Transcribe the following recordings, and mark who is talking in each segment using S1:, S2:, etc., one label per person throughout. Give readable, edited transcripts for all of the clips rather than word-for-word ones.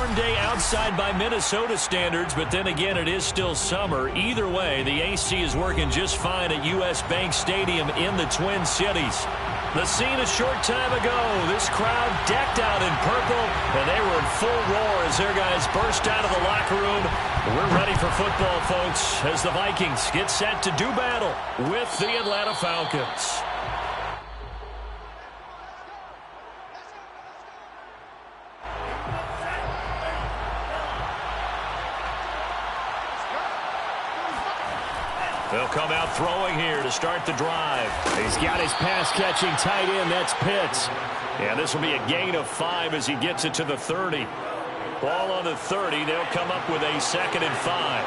S1: warm day outside by Minnesota standards, but then again, it is still summer. Either way, the AC is working just fine at U.S. Bank Stadium in the Twin Cities. The scene a short time ago, this crowd decked out in purple, and they were in full roar as their guys burst out of the locker room. We're ready for football, folks, as the Vikings get set to do battle with the Atlanta Falcons. They'll come out throwing here to start the drive. He's got his pass-catching tight end. That's Pitts. And this will be a gain of 5 as he gets it to the 30. Ball on the 30. They'll come up with a 2nd and 5.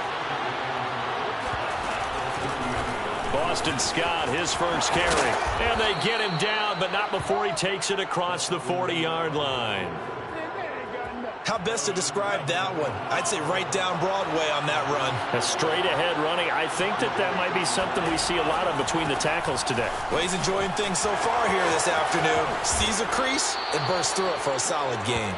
S1: Boston Scott, his first carry. And they get him down, but not before he takes it across the 40-yard line.
S2: How best to describe that one? I'd say right down Broadway on that run.
S1: A straight-ahead running. I think that might be something we see a lot of between the tackles today.
S2: Well, he's enjoying things so far here this afternoon. Sees a crease and bursts through it for a solid gain.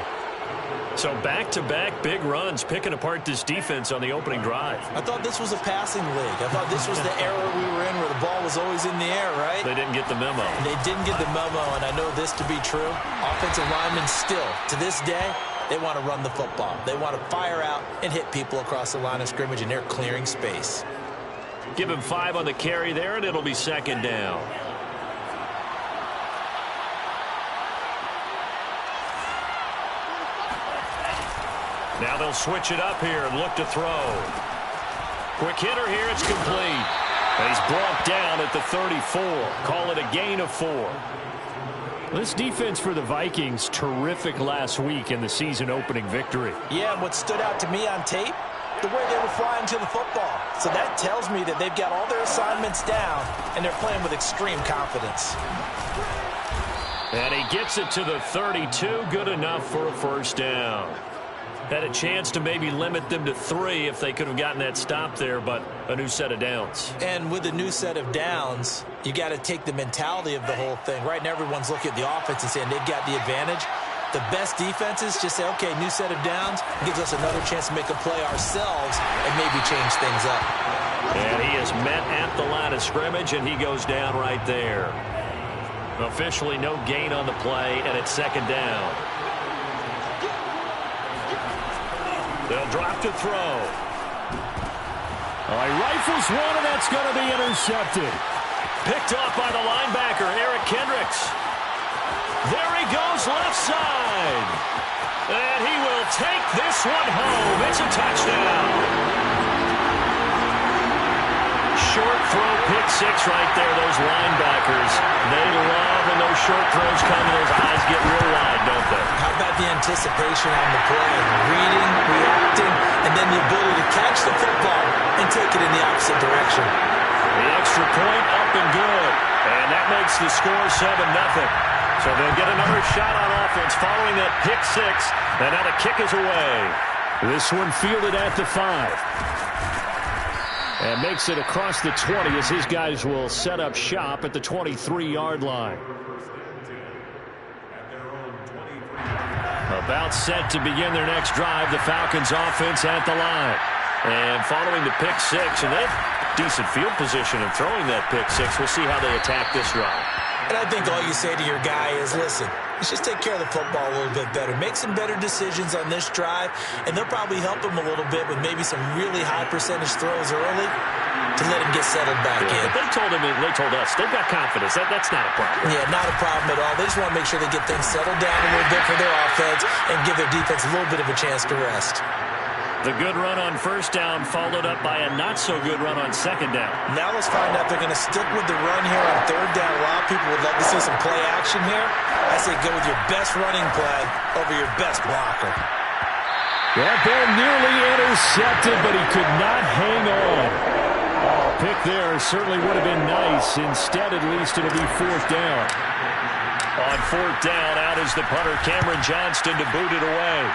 S1: So back-to-back big runs, picking apart this defense on the opening drive.
S2: I thought this was a passing league. I thought this was the era we were in where the ball was always in the air, right?
S1: They didn't get the memo.
S2: They didn't get the memo, and I know this to be true. Offensive linemen still, to this day, they want to run the football. They want to fire out and hit people across the line of scrimmage, and they're clearing space.
S1: Give him 5 on the carry there, and it'll be 2nd down. Now they'll switch it up here and look to throw. Quick hitter here, it's complete. And he's brought down at the 34. Call it a gain of 4. This defense for the Vikings, terrific last week in the season-opening victory.
S2: Yeah, and what stood out to me on tape, the way they were flying to the football. So that tells me that they've got all their assignments down, and they're playing with extreme confidence.
S1: And he gets it to the 32, good enough for a first down. Had a chance to maybe limit them to 3 if they could have gotten that stop there, but a new set of downs.
S2: And with a new set of downs, you got to take the mentality of the whole thing. Right now, everyone's looking at the offense and saying they've got the advantage. The best defenses just say, okay, new set of downs, gives us another chance to make a play ourselves and maybe change things up.
S1: And he is met at the line of scrimmage, and he goes down right there. Officially no gain on the play, and it's 2nd down. They'll drop to throw. He rifles one, and that's going to be intercepted. Picked off by the linebacker, Eric Kendricks. There he goes, left side. And he will take this one home. It's a touchdown. Short throw, pick 6 right there. Those linebackers, they love when those short throws come. Those eyes get real wide, don't they?
S2: How about the anticipation on the play? Reading, reacting, and then the ability to catch the football and take it in the opposite direction.
S1: The extra point up and good. And that makes the score 7-0. So they'll get another shot on offense following that pick 6. And now the kick is away. This one fielded at the 5. And makes it across the 20 as his guys will set up shop at the 23-yard line. About set to begin their next drive, the Falcons offense at the line. And following the pick 6, and they have decent field position in throwing that pick 6. We'll see how they attack this drive.
S2: And I think all you say to your guy is, listen, let's just take care of the football a little bit better. Make some better decisions on this drive, and they'll probably help him a little bit with maybe some really high percentage throws early to let him get settled back in.
S1: But they told us, they've got confidence. That's not a problem.
S2: Yeah, not a problem at all. They just want to make sure they get things settled down a little bit for their offense and give their defense a little bit of a chance to rest.
S1: The good run on first down followed up by a not-so-good run on 2nd down.
S2: Now let's find out they're going to stick with the run here on 3rd down. A lot of people would love to see some play action here. I say go with your best running play over your best blocker.
S1: That ball nearly intercepted, but he could not hang on. Pick there certainly would have been nice. Instead, at least, it'll be 4th down. On 4th down, out is the punter, Cameron Johnston, to boot it away.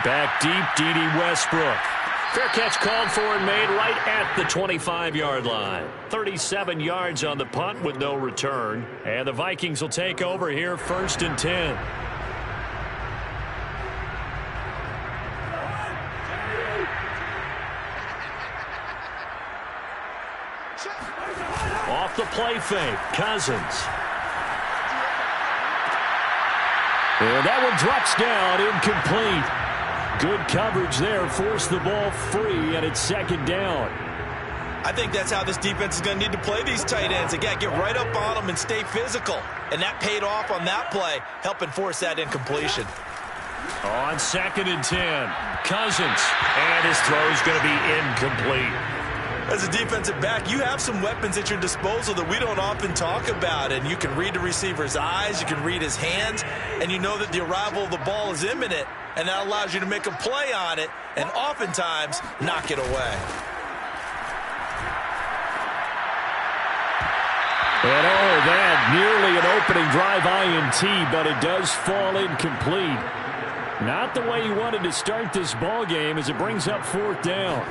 S1: Back deep, D.D. Westbrook. Fair catch called for and made right at the 25-yard line. 37 yards on the punt with no return. And the Vikings will take over here 1st and 10. play fake. Cousins. And that one drops down, incomplete. Good coverage there, forced the ball free, and it's second down.
S2: I think that's how this defense is going to need to play these tight ends. They got to get right up on them and stay physical. And that paid off on that play, helping force that incompletion.
S1: On 2nd and 10, Cousins. And his throw's going to be incomplete.
S2: As a defensive back, you have some weapons at your disposal that we don't often talk about. And you can read the receiver's eyes, you can read his hands, and you know that the arrival of the ball is imminent. And that allows you to make a play on it and oftentimes knock it away.
S1: And that nearly an opening drive INT, but it does fall incomplete. Not the way you wanted to start this ball game as it brings up 4th down.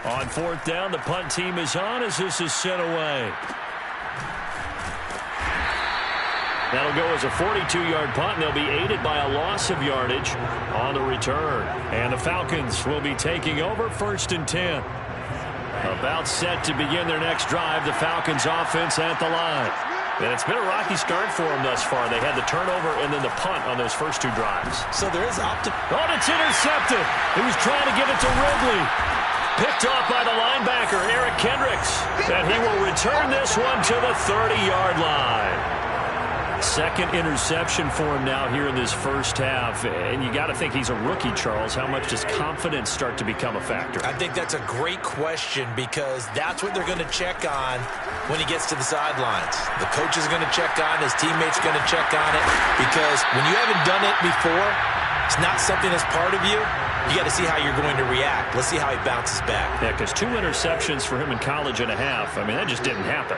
S1: On 4th down, the punt team is on as this is sent away. That'll go as a 42-yard punt, and they'll be aided by a loss of yardage on the return. And the Falcons will be taking over 1st and 10. About set to begin their next drive, the Falcons offense at the line. And it's been a rocky start for them thus far. They had the turnover and then the punt on those first 2 drives.
S2: So there is
S1: Oh, it's intercepted. He was trying to give it to Ridley. Picked off by the linebacker, Eric Kendricks. And he will return this one to the 30-yard line. Second interception for him now here in this first half. And you got to think he's a rookie, Charles. How much does confidence start to become a factor?
S2: I think that's a great question because that's what they're going to check on when he gets to the sidelines. The coach is going to check on, his teammates going to check on it, because when you haven't done it before, it's not something that's part of you. You got to see how you're going to react. Let's see how he bounces back.
S1: Yeah, because 2 interceptions for him in college and a half. I mean, that just didn't happen.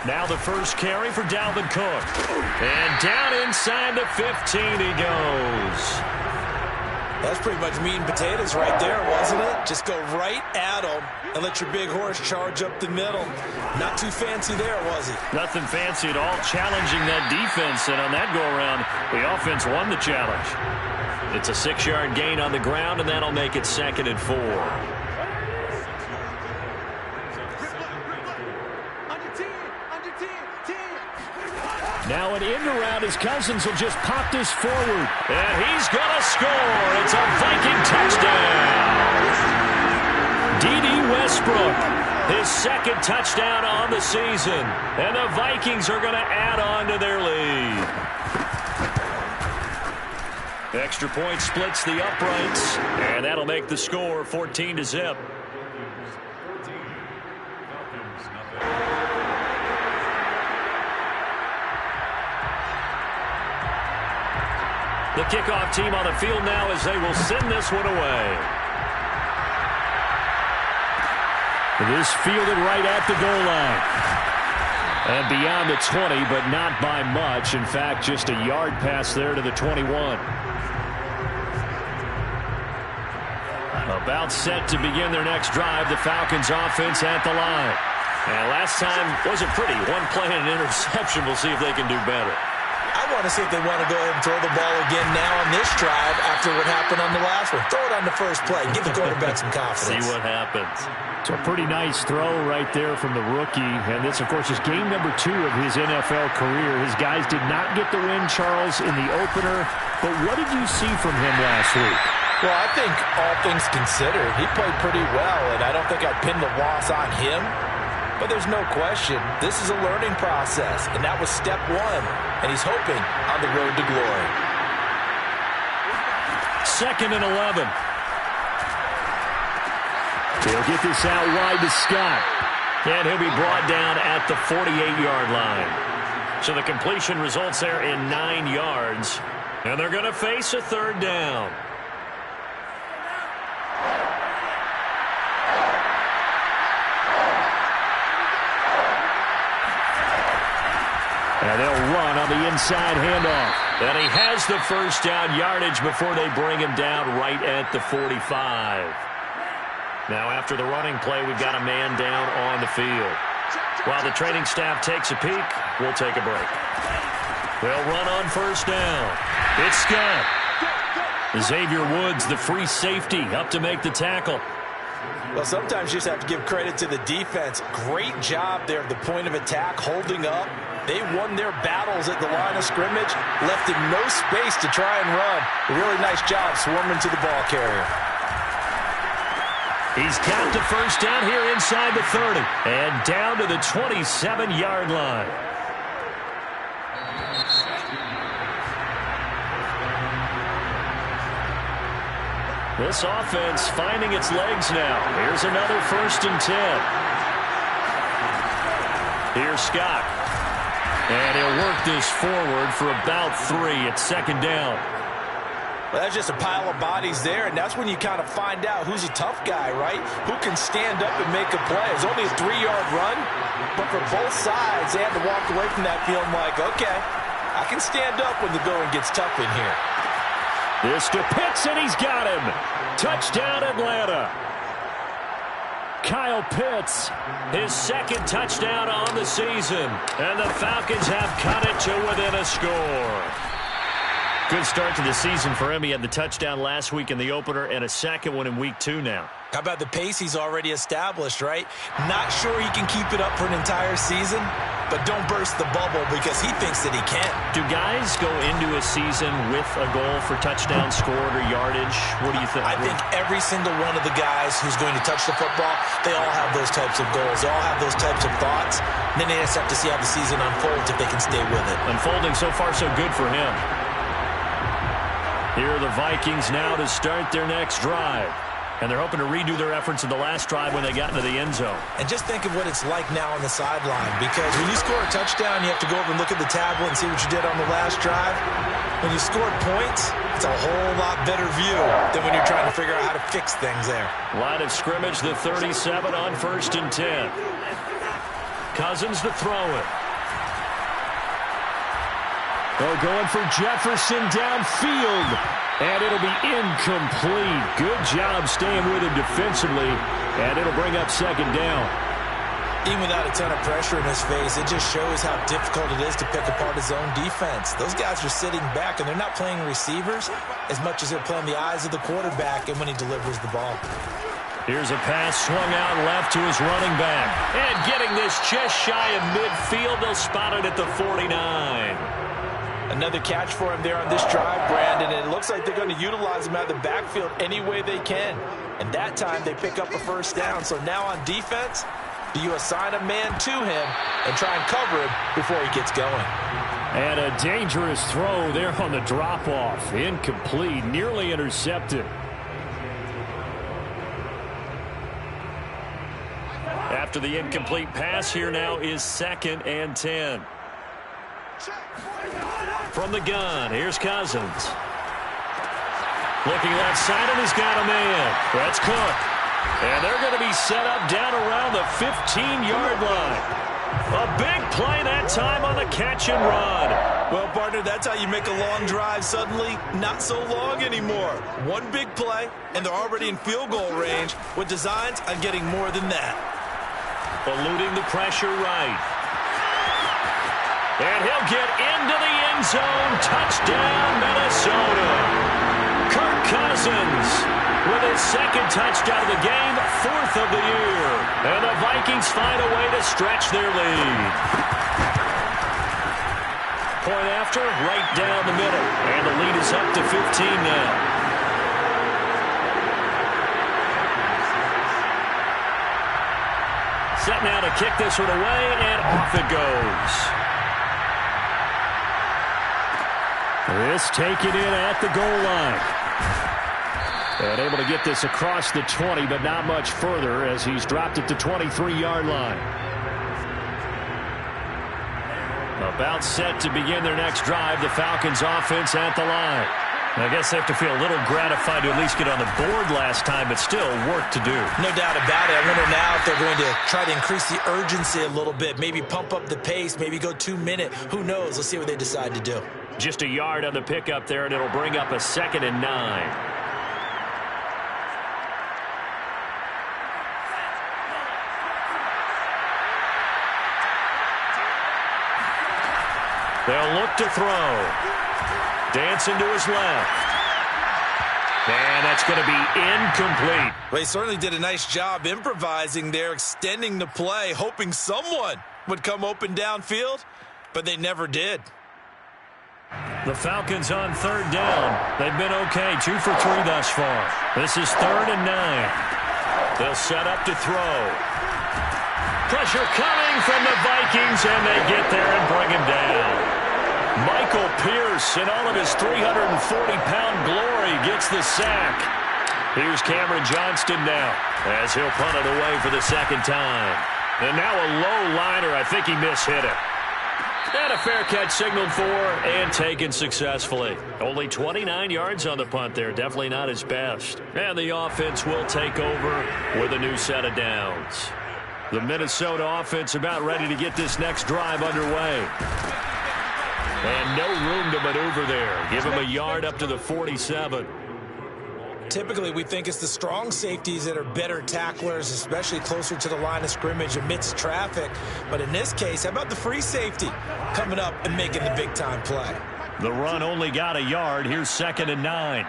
S1: Now the first carry for Dalvin Cook. And down inside the 15 he goes.
S2: That's pretty much meat and potatoes right there, wasn't it? Just go right at him and let your big horse charge up the middle. Not too fancy there, was he?
S1: Nothing fancy at all, challenging that defense. And on that go-around, the offense won the challenge. It's a 6-yard gain on the ground, and that'll make it 2nd and 4. Now an end around as Cousins will just pop this forward. And he's going to score. It's a Viking touchdown. D.D. Westbrook, his 2nd touchdown on the season. And the Vikings are going to add on to their lead. Extra point splits the uprights. And that'll make the score 14-0. The kickoff team on the field now as they will send this one away. This fielded right at the goal line. And beyond the 20, but not by much. In fact, just a yard pass there to the 21. About set to begin their next drive, the Falcons offense at the line. And last time wasn't pretty. 1 play and an interception. We'll see if they can do better.
S2: I want to see if they want to go ahead and throw the ball again now on this drive after what happened on the last one. Throw it on the first play. Give the quarterback some confidence.
S1: See what happens. So a pretty nice throw right there from the rookie. And this, of course, is game number 2 of his NFL career. His guys did not get the win, Charles, in the opener. But what did you see from him last week?
S2: Well, I think all things considered, he played pretty well. And I don't think I'd pin the loss on him. But there's no question, this is a learning process, and that was step 1, and he's hoping on the road to glory.
S1: 2nd and 11. He'll get this out wide to Scott, and he'll be brought down at the 48-yard line. So the completion results there in 9 yards, and they're going to face a 3rd down. And they'll run on the inside handoff. And he has the first down yardage before they bring him down right at the 45. Now after the running play, we've got a man down on the field. While the training staff takes a peek, we'll take a break. They'll run on first down. It's Scott. Xavier Woods, the free safety, up to make the tackle.
S2: Well, sometimes you just have to give credit to the defense. Great job there at the point of attack, holding up. They won their battles at the line of scrimmage, left him no space to try and run. A really nice job swarming to the ball carrier.
S1: He's got the first down here inside the 30 and down to the 27-yard line. This offense finding its legs now. Here's another 1st and 10. Here's Scott. And he'll work this forward for about 3 at 2nd down.
S2: Well, that's just a pile of bodies there, and that's when you kind of find out who's a tough guy, right? Who can stand up and make a play. It's only a 3-yard run, but for both sides, they had to walk away from that feeling like, okay, I can stand up when the going gets tough in here.
S1: This to Pitts, and he's got him. Touchdown, Atlanta. Kyle Pitts, his 2nd touchdown on the season. And the Falcons have cut it to within a score. Good start to the season for him. He had the touchdown last week in the opener and a 2nd one in week 2 now.
S2: How about the pace he's already established, right? Not sure he can keep it up for an entire season, but don't burst the bubble because he thinks that he can.
S1: Do guys go into a season with a goal for touchdown scored or yardage? What do you think?
S2: I think every single one of the guys who's going to touch the football, they all have those types of goals. They all have those types of thoughts. Then they just have to see how the season unfolds if they can stay with it.
S1: Unfolding so far so good for him. Here are the Vikings now to start their next drive. And they're hoping to redo their efforts in the last drive when they got into the end zone.
S2: And just think of what it's like now on the sideline. Because when you score a touchdown, you have to go over and look at the tablet and see what you did on the last drive. When you scored points, it's a whole lot better view than when you're trying to figure out how to fix things there.
S1: Line of scrimmage, the 37 on 1st and 10. Cousins to throw it. They're going for Jefferson downfield. And it'll be incomplete. Good job staying with him defensively. And it'll bring up 2nd down.
S2: Even without a ton of pressure in his face, it just shows how difficult it is to pick apart his own defense. Those guys are sitting back, and they're not playing receivers as much as they're playing the eyes of the quarterback and when he delivers the ball.
S1: Here's a pass swung out left to his running back. And getting this just shy of midfield, they'll spot it at the 49.
S2: Another catch for him there on this drive, Brandon, and it looks like they're going to utilize him out of the backfield any way they can. And that time they pick up a 1st down. So now on defense, do you assign a man to him and try and cover him before he gets going?
S1: And a dangerous throw there on the drop-off. Incomplete, nearly intercepted. After the incomplete pass, here now is 2nd and 10. From the gun, here's Cousins. Looking left side, and he's got a man. That's Cook. And they're going to be set up down around the 15-yard line. A big play that time on the catch and run.
S2: Well, partner, that's how you make a long drive suddenly not so long anymore. One big play, and they're already in field goal range with designs on getting more than that.
S1: Eluding the pressure right. And he'll get into the end zone. Touchdown, Minnesota. Kirk Cousins with his 2nd touchdown of the game, 4th of the year. And the Vikings find a way to stretch their lead. Point after, right down the middle. And the lead is up to 15 now. Set now to kick this one away, and off it goes. This taken in at the goal line. And able to get this across the 20, but not much further as he's dropped it to 23-yard line. About set to begin their next drive, the Falcons offense at the line. I guess they have to feel a little gratified to at least get on the board last time, but still work to do.
S2: No doubt about it. I wonder now if they're going to try to increase the urgency a little bit, maybe pump up the pace, maybe go 2-minute. Who knows? Let's see what they decide to do.
S1: Just a yard on the pickup there, and it'll bring up a 2nd and 9. They'll look to throw. Dancing to his left. And that's going to be incomplete.
S2: Well, he certainly did a nice job improvising there, extending the play, hoping someone would come open downfield, but they never did.
S1: The Falcons on third down. They've been okay, 2 for 3 thus far. This is 3rd and 9. They'll set up to throw. Pressure coming from the Vikings, and they get there and bring him down. Michael Pierce, in all of his 340-pound glory, gets the sack. Here's Cameron Johnston now, as he'll punt it away for the second time. And now a low liner. I think he mishit it. And a fair catch signaled for and taken successfully. Only 29 yards on the punt there. Definitely not his best. And the offense will take over with a new set of downs. The Minnesota offense about ready to get this next drive underway. And no room to maneuver there. Give him a yard up to the 47.
S2: Typically, we think it's the strong safeties that are better tacklers, especially closer to the line of scrimmage amidst traffic. But in this case, how about the free safety coming up and making the big-time play?
S1: The run only got a yard. Here's 2nd and 9.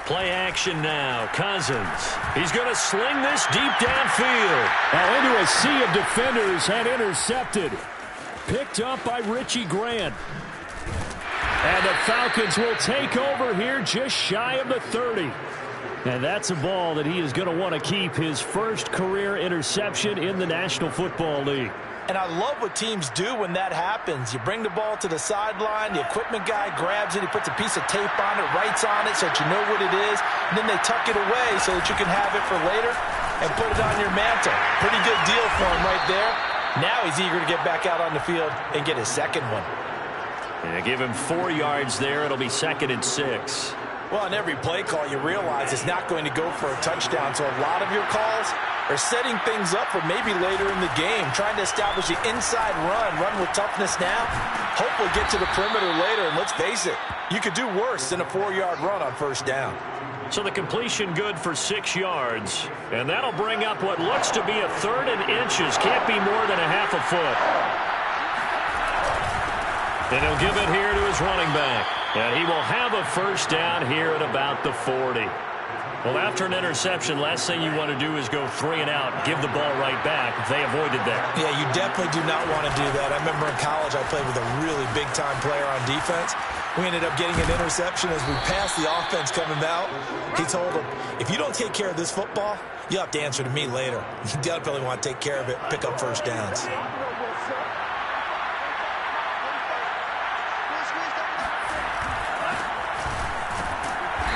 S1: Play action now. Cousins. He's going to sling this deep downfield. Now into a sea of defenders and intercepted. Picked up by Richie Grant. And the Falcons will take over here just shy of the 30. And that's a ball that he is going to want to keep, his first career interception in the National Football League.
S2: And I love what teams do when that happens. You bring the ball to the sideline, the equipment guy grabs it, he puts a piece of tape on it, writes on it so that you know what it is, and then they tuck it away so that you can have it for later and put it on your mantle. Pretty good deal for him right there. Now he's eager to get back out on the field and get his second one.
S1: And give him 4 yards there. It'll be 2nd and 6.
S2: Well, on every play call, you realize it's not going to go for a touchdown. So a lot of your calls are setting things up for maybe later in the game, trying to establish the inside run with toughness now, hopefully get to the perimeter later. And let's face it, you could do worse than a 4-yard run on first down.
S1: So the completion good for 6 yards. And that'll bring up what looks to be a 3rd and inches. Can't be more than a half a foot. And he'll give it here to his running back. And he will have a first down here at about the 40. Well, after an interception, last thing you want to do is go 3 and out, give the ball right back. They avoided that.
S2: Yeah, you definitely do not want to do that. I remember in college I played with a really big-time player on defense. We ended up getting an interception as we passed the offense coming out. He told him, if you don't take care of this football, you have to answer to me later. You definitely want to take care of it, pick up first downs.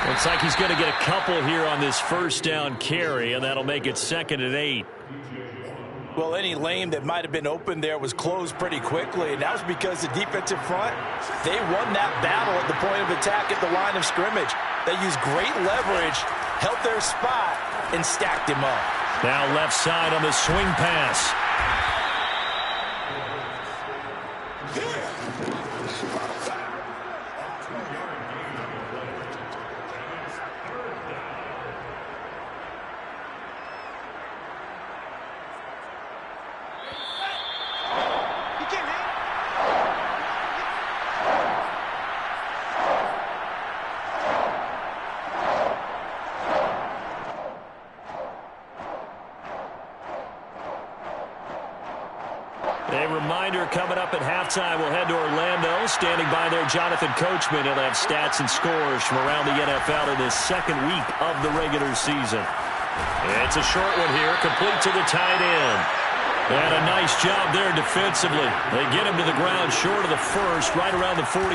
S1: Looks like he's going to get a couple here on this first down carry, and that'll make it 2nd and 8.
S2: Well, any lane that might have been open there was closed pretty quickly, and that was because the defensive front, they won that battle at the point of attack at the line of scrimmage. They used great leverage, held their spot, and stacked him up.
S1: Now left side on the swing pass. A reminder coming up at halftime. We'll head to Orlando. Standing by there, Jonathan Coachman. He'll have stats and scores from around the NFL in this second week of the regular season. It's a short one here, complete to the tight end. And a nice job there defensively. They get him to the ground short of the first, right around the 42.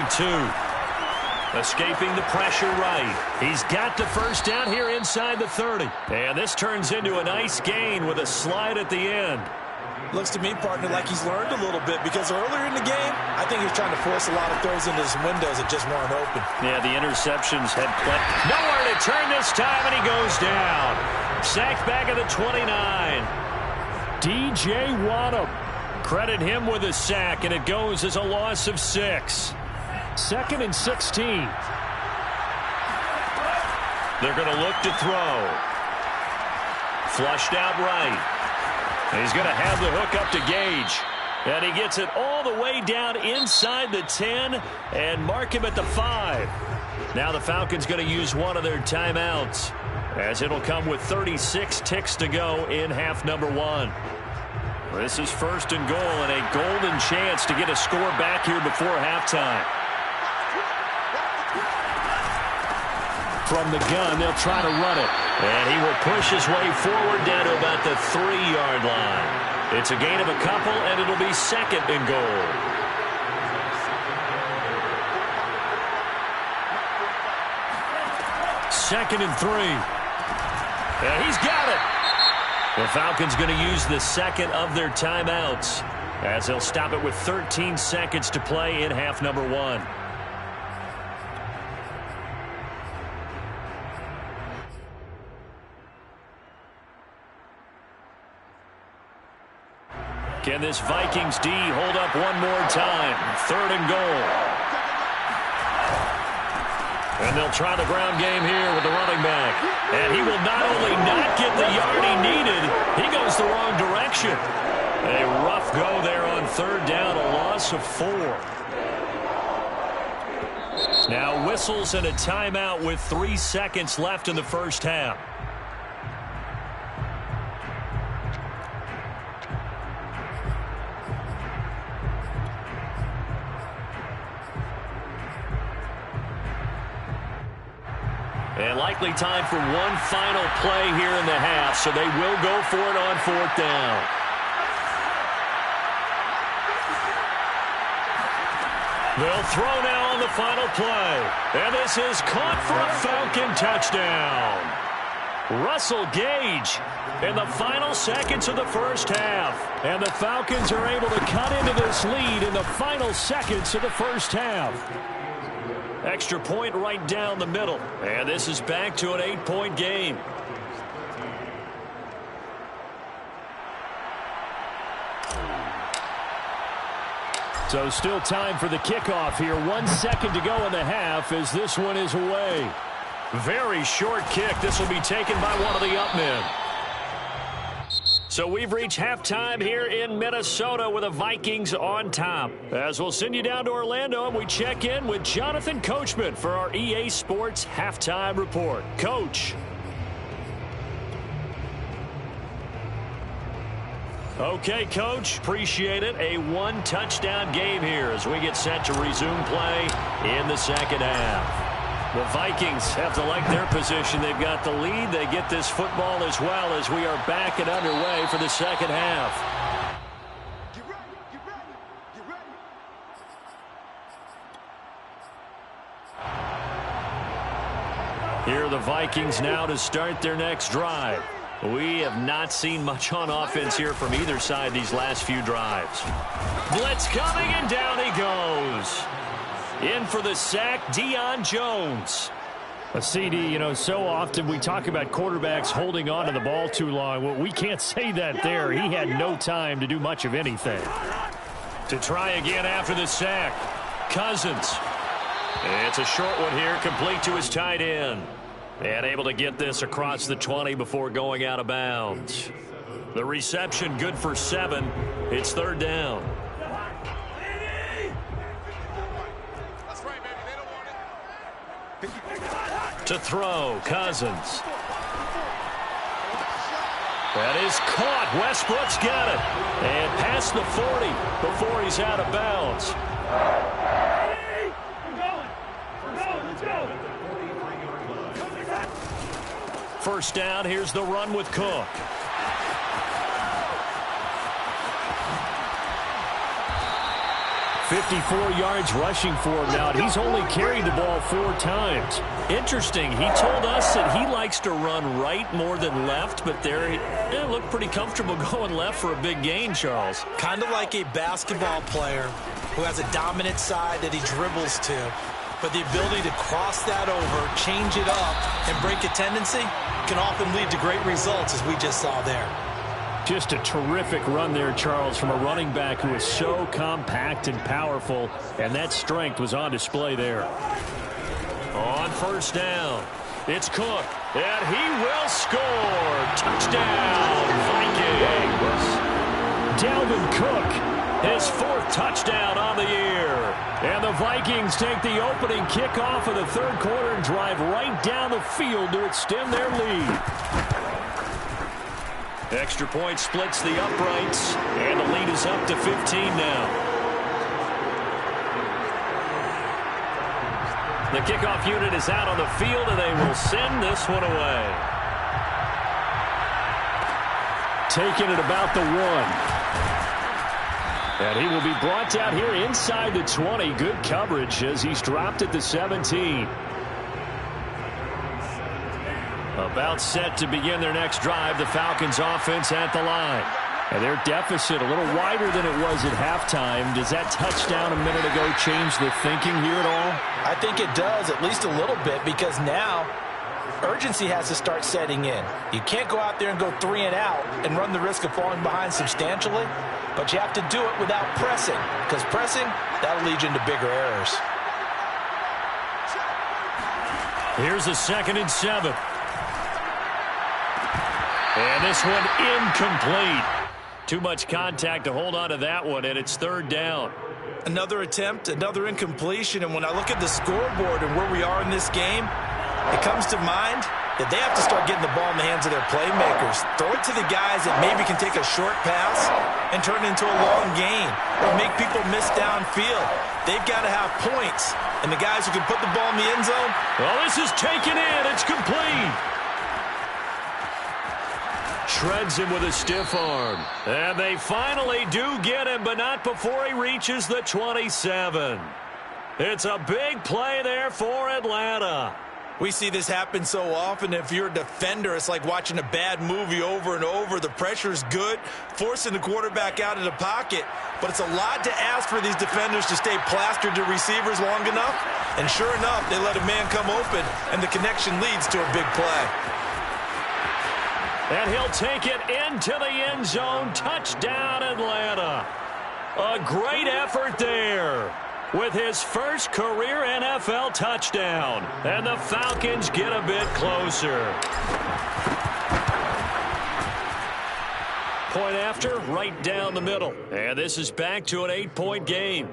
S1: Escaping the pressure right. He's got the first down here inside the 30. And this turns into a nice gain with a slide at the end.
S2: Looks to me, partner, like he's learned a little bit because earlier in the game, I think he was trying to force a lot of throws into some windows that just weren't open.
S1: Yeah, the interceptions had plenty. Nowhere to turn this time, and he goes down. Sacked back at the 29. DJ Wadham. Credit him with a sack, and it goes as a loss of 6. 2nd and 16. They're going to look to throw. Flushed out right. He's going to have the hook up to Gage. And he gets it all the way down inside the 10 and mark him at the 5. Now the Falcons going to use one of their timeouts, as it'll come with 36 ticks to go in half number 1. This is 1st and goal and a golden chance to get a score back here before halftime. From the gun, they'll try to run it. And he will push his way forward down to about the 3-yard line. It's a gain of a couple, and it'll be 2nd and goal. Second and 3. And he's got it. The Falcons going to use the second of their timeouts, as they'll stop it with 13 seconds to play in half number 1. Can this Vikings D hold up one more time? 3rd and goal. And they'll try the ground game here with the running back. And he will not only not get the yard he needed, he goes the wrong direction. A rough go there on 3rd down, a loss of 4. Now whistles and a timeout with 3 seconds left in the first half. And likely time for one final play here in the half, so they will go for it on 4th down. They'll throw now on the final play. And this is caught for a Falcon touchdown. Russell Gage in the final seconds of the first half. And the Falcons are able to cut into this lead in the final seconds of the first half. Extra point right down the middle. And this is back to an 8-point game. So still time for the kickoff here. 1 second to go in the half as this one is away. Very short kick. This will be taken by one of the up men. So we've reached halftime here in Minnesota with the Vikings on top. As we'll send you down to Orlando and we check in with Jonathan Coachman for our EA Sports Halftime Report. Coach. Okay, Coach. Appreciate it. A one-touchdown game here as we get set to resume play in the second half. The Vikings have to like their position. They've got the lead. They get this football as well as we are back and underway for the second half.
S3: Get ready, get ready, get ready.
S1: Here are the Vikings now to start their next drive. We have not seen much on offense here from either side these last few drives. Blitz coming, and down he goes. In for the sack, Deion Jones. A CD, so often we talk about quarterbacks holding on to the ball too long. Well, we can't say that there. He had no time to do much of anything. To try again after the sack, Cousins. It's a short one here, complete to his tight end. And able to get this across the 20 before going out of bounds. The reception good for 7. It's 3rd down. To throw, Cousins. That is caught. Westbrook's got it. And past the 40 before he's out of bounds. First down, here's the run with Cook. $54 yards rushing for him now, and he's only carried the ball 4 times. Interesting, he told us that he likes to run right more than left, but there he looked pretty comfortable going left for a big gain, Charles.
S2: Kind of like a basketball player who has a dominant side that he dribbles to, but the ability to cross that over, change it up, and break a tendency can often lead to great results, as we just saw there.
S1: Just a terrific run there, Charles, from a running back who is so compact and powerful, and that strength was on display there. On first down, it's Cook, and he will score. Touchdown, Vikings. Dalvin Cook His 4th touchdown on the year. And the Vikings take the opening kickoff of the 3rd quarter and drive right down the field to extend their lead. Extra point splits the uprights, and the lead is up to 15 now. The kickoff unit is out on the field, and they will send this one away. Taking it about the 1. And he will be brought down here inside the 20. Good coverage as he's dropped at the 17. About set to begin their next drive, the Falcons offense at the line. And their deficit a little wider than it was at halftime. Does that touchdown a minute ago change the thinking here at all?
S2: I think it does, at least a little bit, because now urgency has to start setting in. You can't go out there and go 3 and out and run the risk of falling behind substantially, but you have to do it without pressing, because pressing, that'll lead you into bigger errors.
S1: Here's a 2nd and 7. And this one incomplete. Too much contact to hold on to that one, and it's 3rd down.
S2: Another attempt, another incompletion, and when I look at the scoreboard and where we are in this game, it comes to mind that they have to start getting the ball in the hands of their playmakers. Throw it to the guys that maybe can take a short pass and turn it into a long gain or make people miss downfield. They've got to have points, and the guys who can put the ball in the end zone.
S1: Well, this is taken in. It's complete. Shreds him with a stiff arm. And they finally do get him, but not before he reaches the 27. It's a big play there for Atlanta.
S2: We see this happen so often. If you're a defender, it's like watching a bad movie over and over. The pressure's good, forcing the quarterback out of the pocket. But it's a lot to ask for these defenders to stay plastered to receivers long enough. And sure enough, they let a man come open, and the connection leads to a big play.
S1: And he'll take it into the end zone. Touchdown, Atlanta. A great effort there with his first career NFL touchdown. And the Falcons get a bit closer. Point after, right down the middle. And this is back to an 8-point game.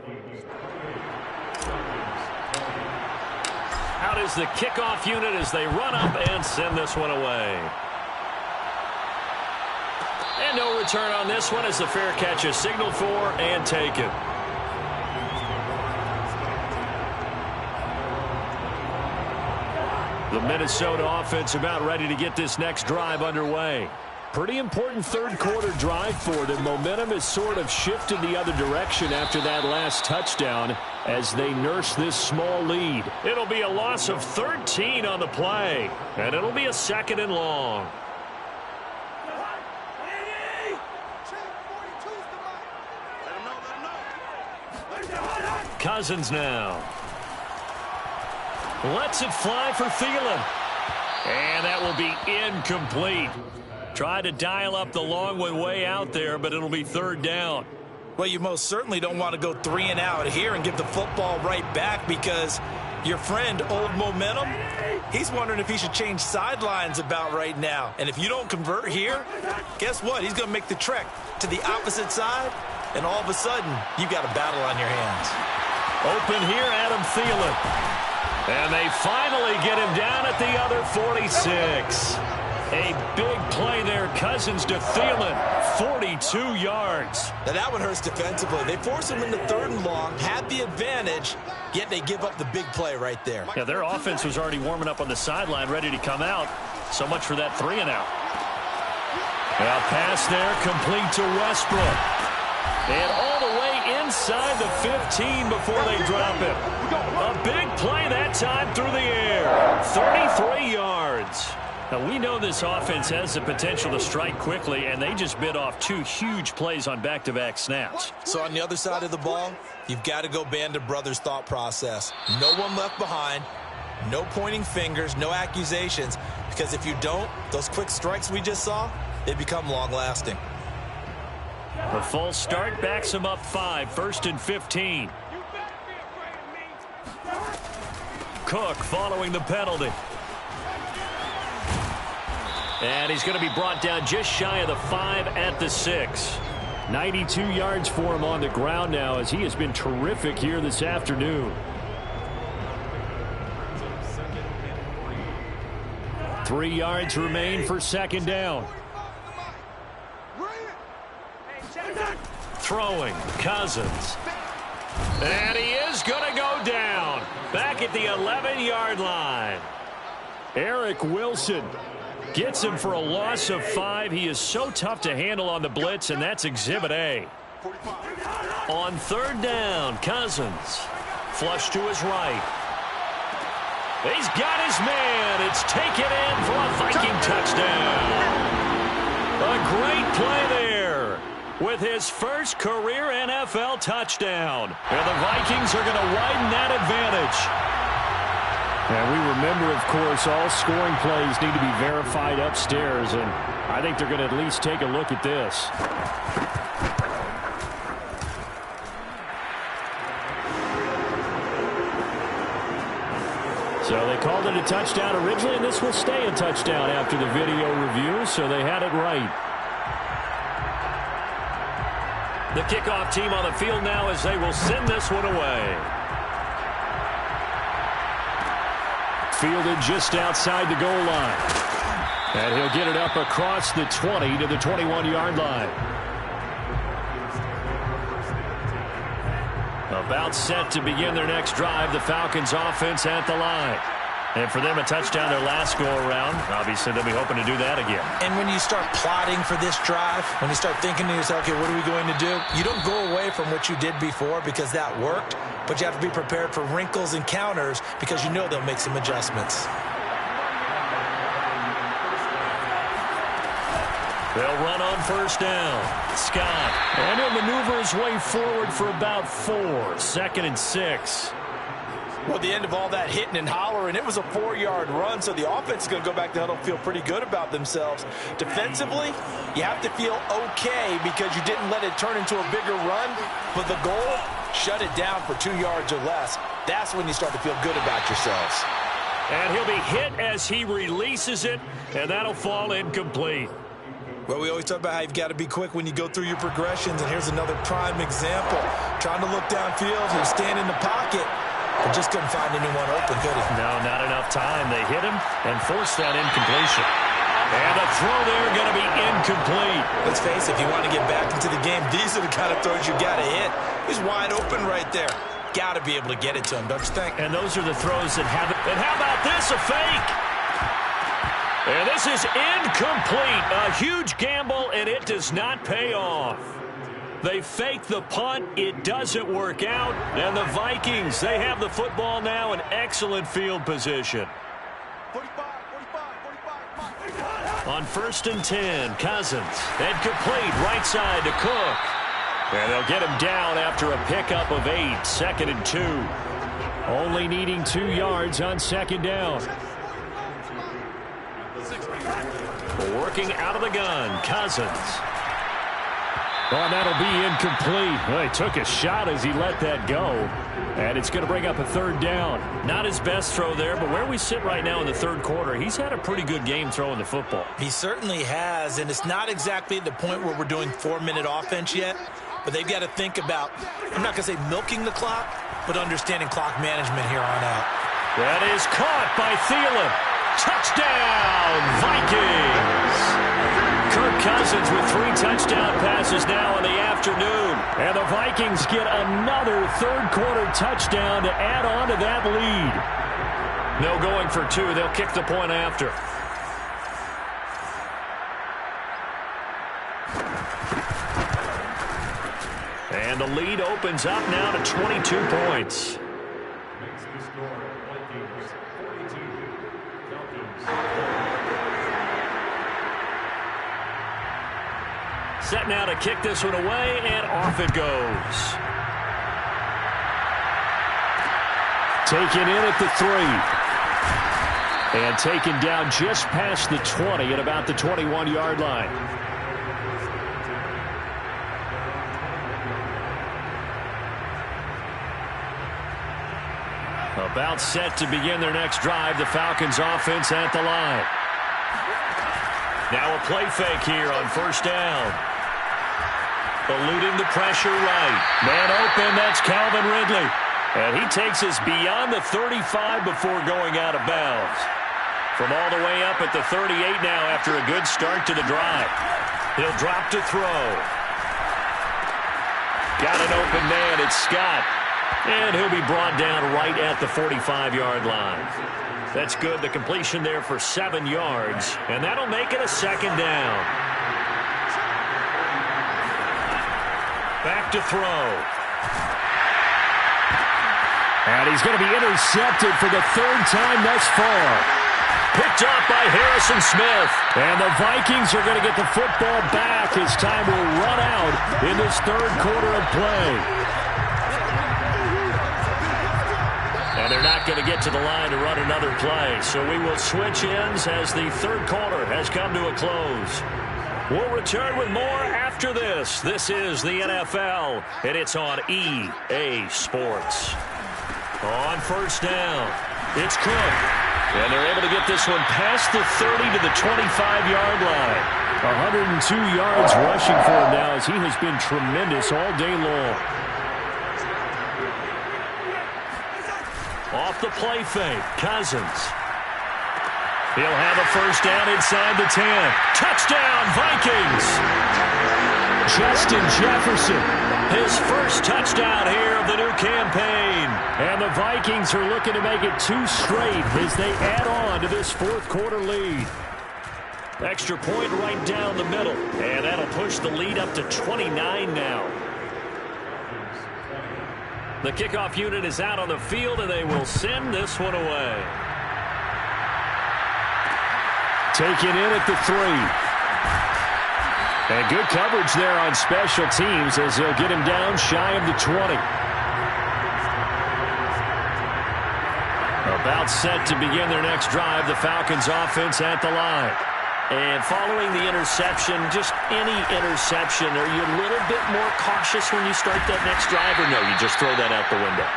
S1: Out is the kickoff unit as they run up and send this one away. And no return on this one as the fair catch is signaled for and taken. The Minnesota offense about ready to get this next drive underway. Pretty important 3rd quarter drive for them. Momentum has sort of shifted the other direction after that last touchdown as they nurse this small lead. It'll be a loss of 13 on the play, and it'll be a 2nd and long. Cousins now. Lets it fly for Thielen. And that will be incomplete. Tried to dial up the long one way out there, but it'll be 3rd down.
S2: Well, you most certainly don't want to go 3 and out here and give the football right back because your friend, Old Momentum, he's wondering if he should change sidelines about right now. And if you don't convert here, guess what? He's going to make the trek to the opposite side, and all of a sudden, you've got a battle on your hands.
S1: Open here, Adam Thielen. And they finally get him down at the other 46. A big play there, Cousins to Thielen, 42 yards.
S2: Now that one hurts defensively. They force him into 3rd and long, had the advantage, yet they give up the big play right there.
S1: Yeah, their offense was already warming up on the sideline, ready to come out. So much for that 3 and out. A pass there, complete to Westbrook. And all the way inside the 15 before they drop it. A big play that time through the air. 33 yards. Now, we know this offense has the potential to strike quickly, and they just bit off 2 huge plays on back-to-back snaps.
S2: So on the other side of the ball, you've got to go Band of Brothers thought process. No one left behind, no pointing fingers, no accusations, because if you don't, those quick strikes we just saw, they become long-lasting.
S1: The false start backs him up 5, 1st and 15. Cook following the penalty. And he's going to be brought down just shy of the 5 at the 6. 92 yards for him on the ground now, as he has been terrific here this afternoon. 3 yards remain for second down. Throwing, Cousins. And he is going to go down. Back at the 11-yard line. Eric Wilson gets him for a loss of 5. He is so tough to handle on the blitz, and that's Exhibit A. On third down, Cousins. Flush to his right. He's got his man. It's taken in for a Viking touchdown. A great play there with his first career NFL touchdown. And the Vikings are going to widen that advantage. And we remember, of course, all scoring plays need to be verified upstairs, and I think they're going to at least take a look at this. So they called it a touchdown originally, and this will stay a touchdown after the video review, so they had it right. The kickoff team on the field now as they will send this one away. Fielded just outside the goal line. And he'll get it up across the 20 to the 21-yard line. About set to begin their next drive, the Falcons offense at the line. And for them, a touchdown their last go-around. Obviously, they'll be hoping to do that again.
S2: And when you start plotting for this drive, when you start thinking to yourself, okay, what are we going to do? You don't go away from what you did before because that worked, but you have to be prepared for wrinkles and counters because you know they'll make some adjustments.
S1: They'll run on first down. Scott. And he'll maneuver his way forward for about 4. 2nd and 6.
S2: Well, the end of all that hitting and hollering, it was a 4-yard run, so the offense is going to go back to huddle and feel pretty good about themselves. Defensively, you have to feel okay because you didn't let it turn into a bigger run, but the goal, shut it down for 2 yards or less. That's when you start to feel good about yourselves.
S1: And he'll be hit as he releases it, and that'll fall incomplete.
S2: Well, we always talk about how you've got to be quick when you go through your progressions, and here's another prime example. Trying to look downfield, he'll stand in the pocket, but just couldn't find anyone open, could he?
S1: No, not enough time. They hit him and forced that incompletion. And the throw there going to be incomplete.
S2: Let's face it, if you want to get back into the game, these are the kind of throws you got to hit. He's wide open right there. Got to be able to get it to him, don't you think?
S1: And those are the throws that have it. And how about this, a fake? And this is incomplete. A huge gamble, and it does not pay off. They fake the punt. It doesn't work out. And the Vikings, they have the football now in excellent field position.
S3: 45.
S1: On 1st and 10, Cousins. And complete right side to Cook. And they'll get him down after a pickup of 8. 2nd and 2. Only needing 2 yards on 2nd down. Working out of the gun, Cousins. Oh, that'll be incomplete. Well, he took a shot as he let that go. And it's going to bring up a 3rd down. Not his best throw there, but where we sit right now in the 3rd quarter, he's had a pretty good game throwing the football.
S2: He certainly has, and it's not exactly at the point where we're doing 4-minute offense yet, but they've got to think about, I'm not going to say milking the clock, but understanding clock management here on out.
S1: That is caught by Thielen. Touchdown, Vikings! Kirk Cousins with 3 touchdown passes now in the afternoon. And the Vikings get another 3rd quarter touchdown to add on to that lead. No going for 2. They'll kick the point after. And the lead opens up now to 22 points. Set now to kick this one away, and off it goes. Taken in at the 3. And taken down just past the 20 at about the 21-yard line. About set to begin their next drive, the Falcons offense at the line. Now a play fake here on 1st down. Eluding the pressure right. Man open, that's Calvin Ridley. And he takes us beyond the 35 before going out of bounds. From all the way up at the 38 now after a good start to the drive. He'll drop to throw. Got an open man, it's Scott. And he'll be brought down right at the 45-yard line. That's good. The completion there for 7 yards. And that'll make it a second down. Back to throw. And he's going to be intercepted for the 3rd time thus far. Picked up by Harrison Smith. And the Vikings are going to get the football back as time will run out in this 3rd quarter of play. And they're not going to get to the line to run another play. So we will switch ends as the 3rd quarter has come to a close. We'll return with more after this. This is the NFL, and it's on EA Sports. On 1st down, it's Cook. And they're able to get this one past the 30 to the 25-yard line. 102 yards rushing for him now as he has been tremendous all day long. Off the play fake, Cousins. He'll have a 1st down inside the 10. Touchdown, Vikings! Justin Jefferson, his 1st touchdown here of the new campaign. And the Vikings are looking to make it 2 straight as they add on to this 4th quarter lead. Extra point right down the middle. And that'll push the lead up to 29 now. The kickoff unit is out on the field, and they will send this one away. Taken in at the 3. And good coverage there on special teams as they'll get him down shy of the 20. About set to begin their next drive, the Falcons offense at the line. And following the interception, just any interception, are you a little bit more cautious when you start that next drive, or no, you just throw that out the window?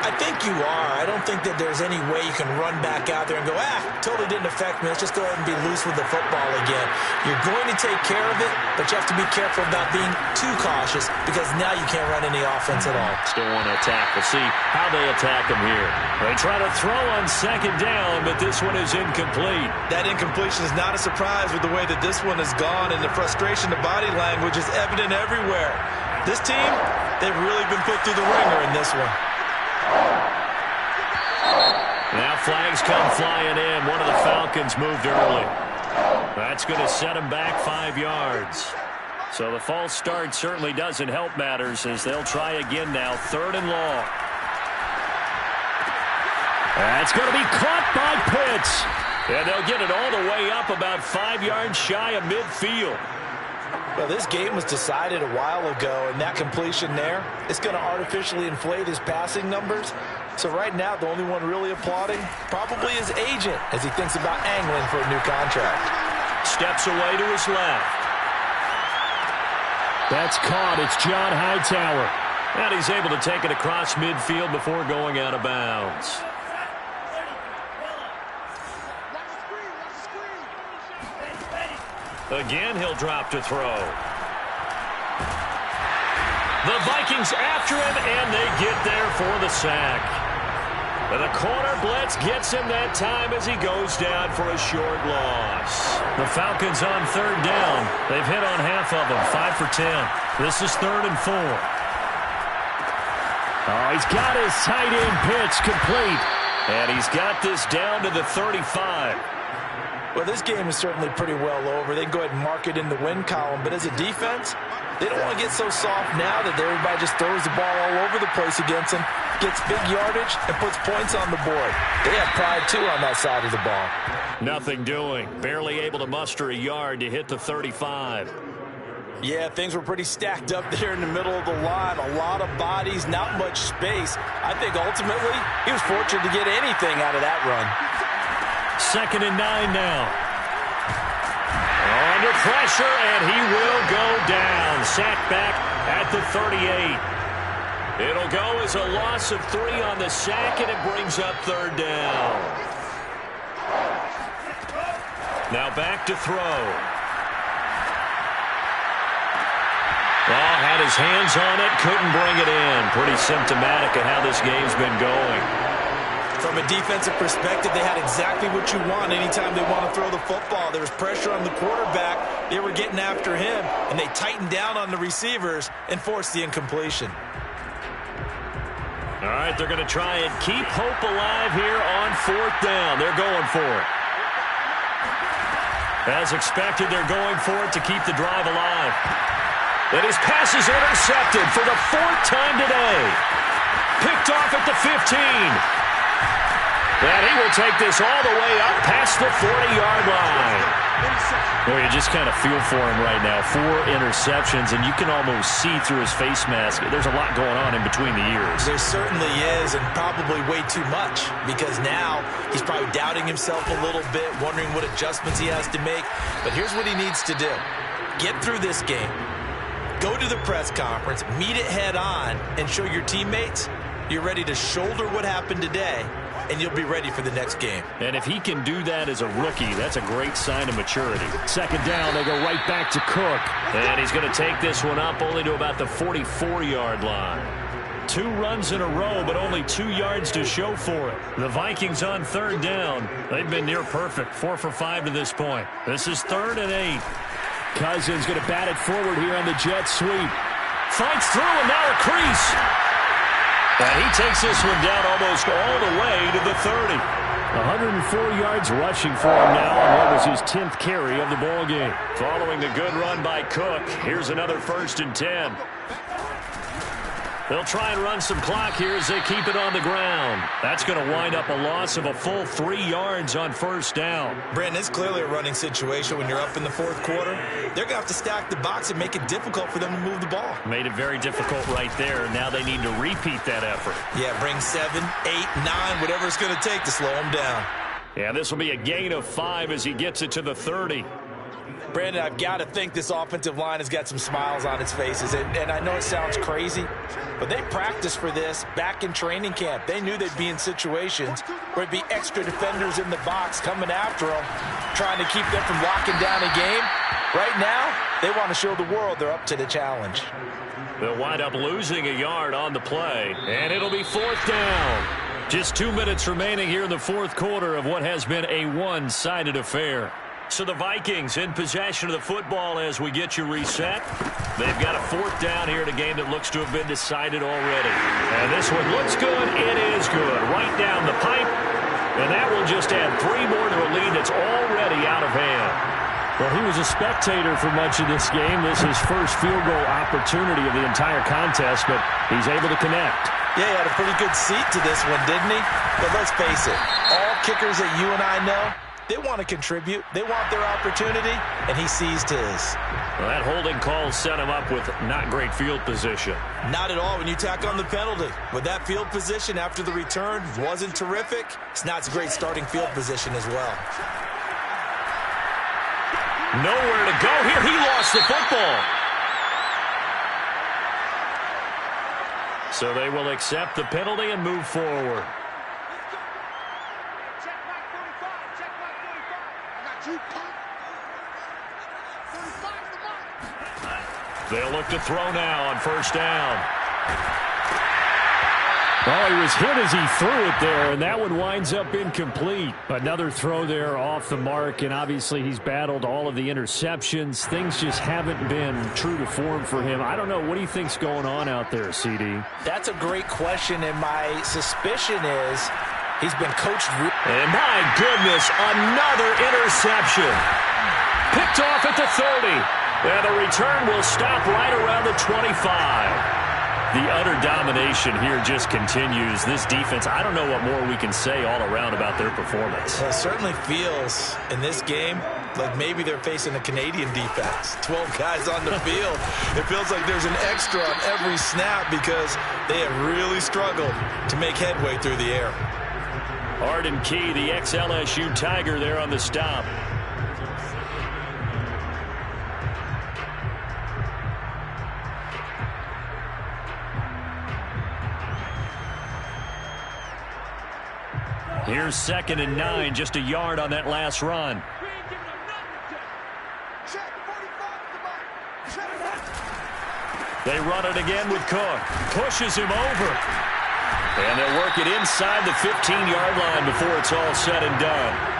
S2: I think you are. I don't think that there's any way you can run back out there and go, totally didn't affect me. Let's just go ahead and be loose with the football again. You're going to take care of it, but you have to be careful about being too cautious because now you can't run any offense at all.
S1: Still want to attack. We'll see how they attack him here. They try to throw on 2nd down, but this one is incomplete.
S4: That incompletion is not a surprise with the way that this one has gone, and the frustration, the body language is evident everywhere. This team, they've really been put through the ringer in this one.
S1: Now flags come flying in. One of the Falcons moved early. That's going to set them back 5 yards. So the false start certainly doesn't help matters as they'll try again now. 3rd and long. That's going to be caught by Pitts. And they'll get it all the way up about 5 yards shy of midfield.
S2: Well, this game was decided a while ago, and that completion there, it's going to artificially inflate his passing numbers. So right now, the only one really applauding probably his agent as he thinks about angling for a new contract.
S1: Steps away to his left. That's caught. It's John Hightower. And he's able to take it across midfield before going out of bounds. Again, he'll drop to throw. The Vikings after him, and they get there for the sack. And the corner blitz gets him that time as he goes down for a short loss. The Falcons on 3rd down. They've hit on half of them, 5 for 10. This is 3rd and 4. Oh, he's got his tight end pitch complete. And he's got this down to the 35.
S2: Well, this game is certainly pretty well over. They can go ahead and mark it in the win column. But as a defense, they don't want to get so soft now that everybody just throws the ball all over the place against them, gets big yardage, and puts points on the board. They have pride, too, on that side of the ball.
S1: Nothing doing. Barely able to muster a yard to hit the 35.
S2: Yeah, things were pretty stacked up there in the middle of the line. A lot of bodies, not much space. I think ultimately he was fortunate to get anything out of that run.
S1: 2nd and 9 now. Under pressure, and he will go down. Sacked back at the 38. It'll go as a loss of 3 on the sack, and it brings up 3rd down. Now back to throw. Well, had his hands on it, couldn't bring it in. Pretty symptomatic of how this game's been going.
S2: From a defensive perspective, they had exactly what you want anytime they want to throw the football. There was pressure on the quarterback. They were getting after him, and they tightened down on the receivers and forced the incompletion.
S1: All right, they're going to try and keep hope alive here on 4th down. They're going for it. As expected, they're going for it to keep the drive alive. And his pass is intercepted for the 4th time today. Picked off at the 15. And he will take this all the way up past the 40-yard line. Well, you just kind of feel for him right now. 4 interceptions, and you can almost see through his face mask. There's a lot going on in between the ears.
S2: There certainly is, and probably way too much, because now he's probably doubting himself a little bit, wondering what adjustments he has to make. But here's what he needs to do. Get through this game. Go to the press conference, meet it head on, and show your teammates you're ready to shoulder what happened today, and you'll be ready for the next game.
S1: And if he can do that as a rookie, that's a great sign of maturity. 2nd down, they go right back to Cook. And he's going to take this one up only to about the 44-yard line. 2 runs in a row, but only 2 yards to show for it. The Vikings on 3rd down. They've been near perfect, 4 for 5 to this point. This is 3rd and 8. Cousins going to bat it forward here on the jet sweep. Fights through, and now a crease. And he takes this one down almost all the way to the 30. 104 yards rushing for him now on what was his 10th carry of the ball game. Following the good run by Cook, here's another 1st and 10. They'll try and run some clock here as they keep it on the ground. That's going to wind up a loss of a full 3 yards on 1st down.
S2: Brandon, it's clearly a running situation when you're up in the 4th quarter. They're going to have to stack the box and make it difficult for them to move the ball.
S1: Made it very difficult right there. Now they need to repeat that effort.
S2: Yeah, bring 7, 8, 9, whatever it's going to take to slow them down.
S1: Yeah, this will be a gain of 5 as he gets it to the 30.
S2: Brandon, I've got to think this offensive line has got some smiles on its faces. And I know it sounds crazy, but they practiced for this back in training camp. They knew they'd be in situations where it'd be extra defenders in the box coming after them, trying to keep them from locking down a game. Right now, they want to show the world they're up to the challenge.
S1: They'll wind up losing a yard on the play, and it'll be 4th down. Just 2 minutes remaining here in the 4th quarter of what has been a one-sided affair. So the Vikings in possession of the football as we get you reset. They've got a 4th down here in a game that looks to have been decided already. And this one looks good. It is good. Right down the pipe. And that will just add 3 more to a lead that's already out of hand. Well, he was a spectator for much of this game. This is his first field goal opportunity of the entire contest, but he's able to connect.
S2: Yeah, he had a pretty good seat to this one, didn't he? But let's face it, all kickers that you and I know, they want to contribute. They want their opportunity, and he seized his.
S1: Well, that holding call set him up with not great field position.
S2: Not at all when you tack on the penalty. With that field position after the return wasn't terrific, it's not a great starting field position as well.
S1: Nowhere to go here. He lost the football. So they will accept the penalty and move forward. They'll look to throw now on 1st down. Oh, he was hit as he threw it there, and that one winds up incomplete. Another throw there off the mark, and obviously he's battled all of the interceptions. Things just haven't been true to form for him. I don't know. What do you think's going on out there, CD?
S2: That's a great question, and my suspicion is he's been coached.
S1: And my goodness, another interception. Picked off at the 30. And the return will stop right around the 25. The utter domination here just continues. This defense, I don't know what more we can say all around about their performance.
S2: Well, it certainly feels in this game like maybe they're facing a Canadian defense. 12 guys on the field. It feels like there's an extra on every snap because they have really struggled to make headway through the air.
S1: Arden Key, the ex-LSU Tiger, there on the stop. Here's 2nd and 9, just a yard on that last run. They run it again with Cook. Pushes him over. And they'll work it inside the 15-yard line before it's all said and done.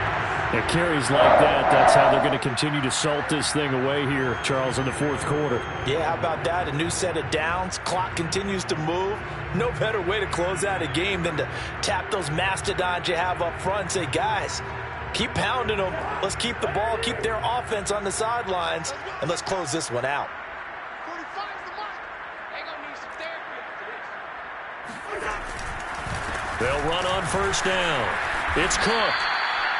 S1: It carries like that. That's how they're going to continue to salt this thing away here, Charles, in the fourth quarter.
S2: Yeah, how about that? A new set of downs. Clock continues to move. No better way to close out a game than to tap those mastodons you have up front and say, guys, keep pounding them. Let's keep the ball, keep their offense on the sidelines, and let's close this one out.
S3: 45's the mark. They're going to need some therapy after this.
S1: They'll run on first down. It's Cook.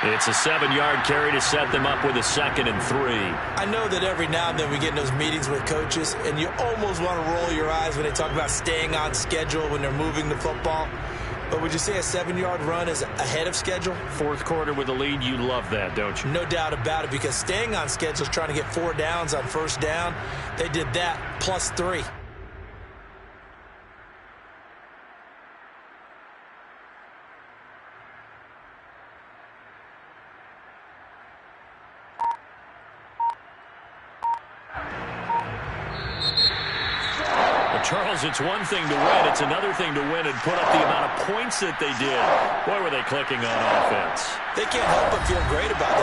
S1: It's a 7-yard carry to set them up with a 2nd and 3.
S2: I know that every now and then we get in those meetings with coaches, and you almost want to roll your eyes when they talk about staying on schedule when they're moving the football. But would you say a 7-yard run is ahead of schedule?
S1: Fourth quarter with a lead, you love that, don't you?
S2: No doubt about it, because staying on schedule is trying to get 4 downs on first down. They did that plus 3.
S1: Charles, it's one thing to win. It's another thing to win and put up the amount of points that they did. Boy, were they clicking on offense.
S2: They can't help but feel great about them.